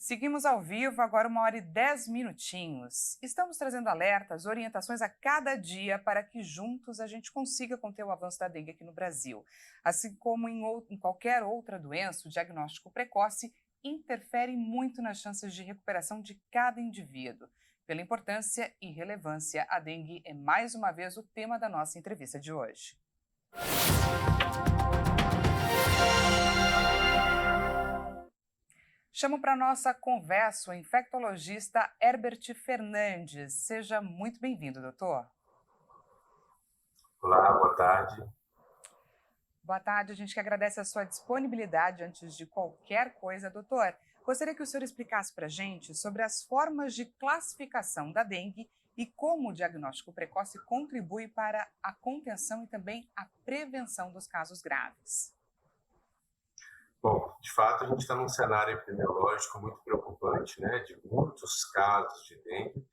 Seguimos ao vivo, agora 1h10. Estamos trazendo alertas, orientações a cada dia para que juntos a gente consiga conter o avanço da dengue aqui no Brasil. Assim como em qualquer outra doença, o diagnóstico precoce interfere muito nas chances de recuperação de cada indivíduo. Pela importância e relevância, a dengue é mais uma vez o tema da nossa entrevista de hoje. Chamo para nossa conversa o infectologista Herbert Fernandes. Seja muito bem-vindo, doutor. Olá, boa tarde. Boa tarde, a gente que agradece a sua disponibilidade antes de qualquer coisa, doutor. Gostaria que o senhor explicasse para a gente sobre as formas de classificação da dengue e como o diagnóstico precoce contribui para a contenção e também a prevenção dos casos graves. Bom, de fato, a gente está num cenário epidemiológico muito preocupante, né, de muitos casos de dengue.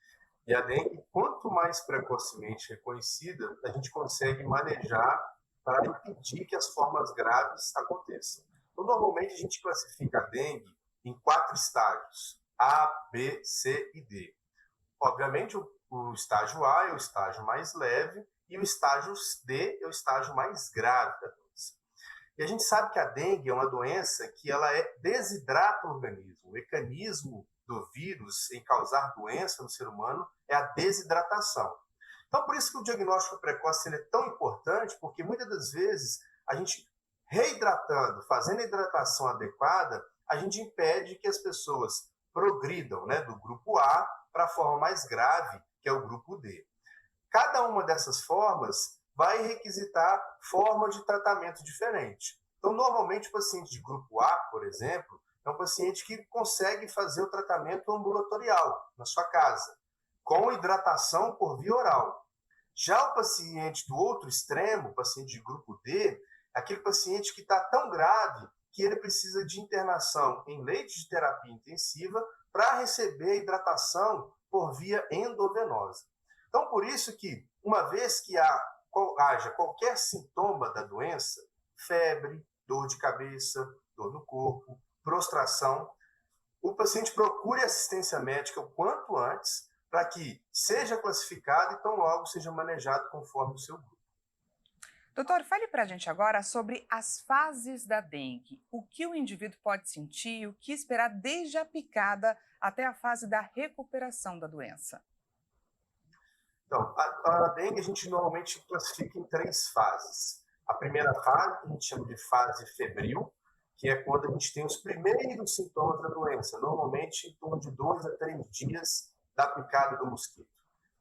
E a dengue, quanto mais precocemente reconhecida, a gente consegue manejar para impedir que as formas graves aconteçam. Então, normalmente, a gente classifica a dengue em 4 estágios, A, B, C e D. Obviamente, o estágio A é o estágio mais leve e o estágio D é o estágio mais grave da doença. E a gente sabe que a dengue é uma doença que ela desidrata o organismo. O mecanismo do vírus em causar doença no ser humano é a desidratação. Então, por isso que o diagnóstico precoce é tão importante, porque muitas das vezes a gente reidratando, fazendo a hidratação adequada, a gente impede que as pessoas progridam, né, do grupo A para a forma mais grave, que é o grupo D. Cada uma dessas formas vai requisitar forma de tratamento diferente. Então, normalmente, o paciente de grupo A, por exemplo, é um paciente que consegue fazer o tratamento ambulatorial, na sua casa, com hidratação por via oral. Já o paciente do outro extremo, o paciente de grupo D, é aquele paciente que está tão grave que ele precisa de internação em leite de terapia intensiva para receber a hidratação por via endovenosa. Então, por isso que, uma vez que haja qualquer sintoma da doença, febre, dor de cabeça, dor no corpo, prostração, o paciente procure assistência médica o quanto antes para que seja classificado e tão logo seja manejado conforme o seu grupo. Doutor, fale para a gente agora sobre as fases da dengue. O que o indivíduo pode sentir, o que esperar desde a picada até a fase da recuperação da doença. Então, a dengue a gente normalmente classifica em 3 fases. A primeira fase, que a gente chama de fase febril, que é quando a gente tem os primeiros sintomas da doença, normalmente em torno de 2 a 3 dias da picada do mosquito.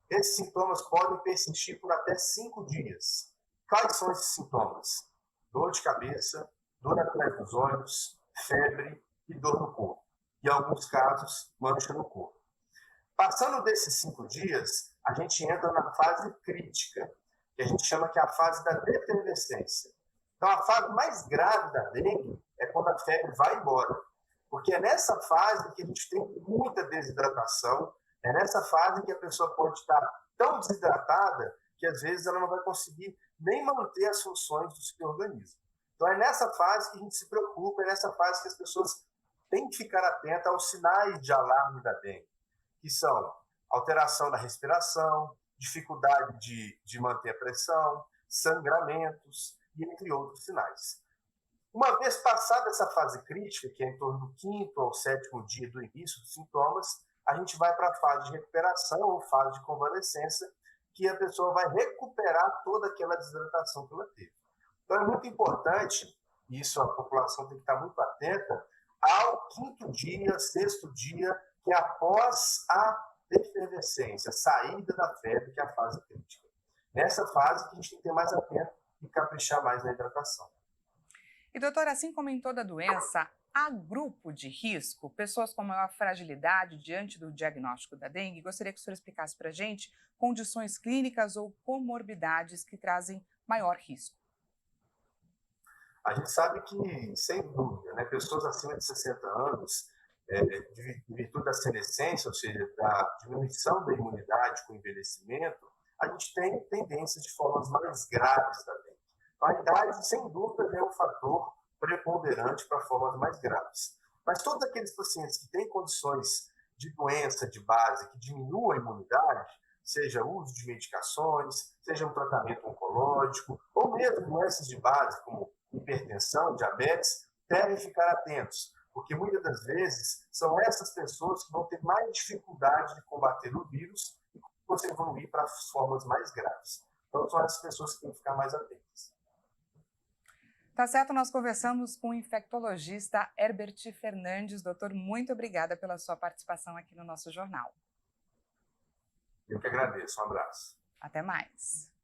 Esses sintomas podem persistir por até 5 dias. Quais são esses sintomas? Dor de cabeça, dor atrás dos olhos, febre e dor no corpo. Em alguns casos, mancha no corpo. Passando desses 5 dias, a gente entra na fase crítica, que a gente chama que é a fase da defervescência. Então, a fase mais grave da dengue é quando a febre vai embora, porque é nessa fase que a gente tem muita desidratação, é nessa fase que a pessoa pode estar tão desidratada que, às vezes, ela não vai conseguir nem manter as funções do seu organismo. Então, é nessa fase que a gente se preocupa, é nessa fase que as pessoas têm que ficar atentas aos sinais de alarme da dengue, que são alteração da respiração, dificuldade de manter a pressão, sangramentos, e entre outros sinais. Uma vez passada essa fase crítica, que é em torno do 5º ao 7º dia do início dos sintomas, a gente vai para a fase de recuperação ou fase de convalescência, que a pessoa vai recuperar toda aquela desidratação que ela teve. Então é muito importante, e isso a população tem que estar muito atenta, ao 5º dia, 6º dia, que é após a efervescência, saída da febre, que é a fase crítica. Nessa fase que a gente tem que ter mais atento e caprichar mais na hidratação. E, doutor, assim como em toda doença, há grupo de risco, pessoas com maior fragilidade diante do diagnóstico da dengue? Gostaria que o senhor explicasse para a gente condições clínicas ou comorbidades que trazem maior risco. A gente sabe que, sem dúvida, né, pessoas acima de 60 anos, de virtude da senescência, ou seja, da diminuição da imunidade com o envelhecimento, a gente tem tendências de formas mais graves da dengue. Então, a idade, sem dúvida, é um fator preponderante para formas mais graves. Mas todos aqueles pacientes que têm condições de doença de base que diminuam a imunidade, seja o uso de medicações, seja um tratamento oncológico, ou mesmo doenças de base, como hipertensão, diabetes, devem ficar atentos, porque muitas das vezes são essas pessoas que vão ter mais dificuldade de combater o vírus e você evoluir para as formas mais graves. Então, são essas pessoas que têm que ficar mais atentas. Tá certo, nós conversamos com o infectologista Herbert Fernandes. Doutor, muito obrigada pela sua participação aqui no nosso jornal. Eu que agradeço. Um abraço. Até mais.